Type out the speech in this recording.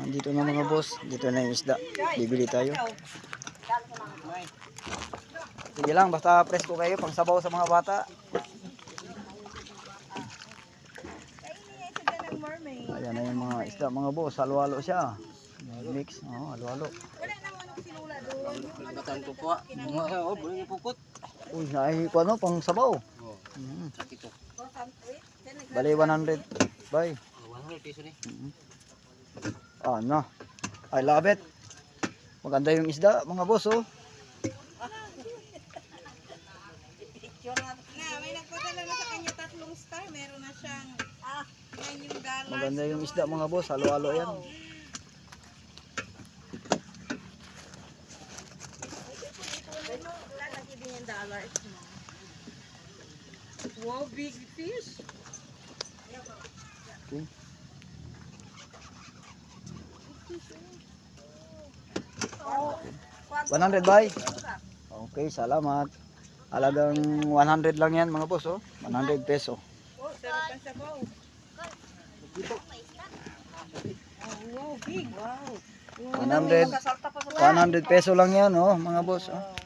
Dito na mga boss, dito na yung isda. Bibili tayo. Sige lang, basta presko kayo pang sabaw sa mga bata. Ayan na yung mga isda mga boss, halo-halo siya. Mix, halo-halo. Batan ko po. Oh, boleh pukot. Uy, nahi ko ano, pang sabaw. Sakit to. Bali 100. Bye. 100 piso ni. Ano? I love it. Maganda yung isda, mga boss, oh. May nagpadala na sa kanya 3 star. Meron na siyang $9. Maganda yung isda, mga boss. Halo-halo yan. Lalaki din yung $. Wow, big fish. Okay. Oh, 100 bye. Okay, salamat. Halagang 100 lang yan, mga boss, oh. 100 peso. oh, sarap ang sabaw. Oh, wow, big. Wow. 100 peso lang yan, oh, mga boss, oh.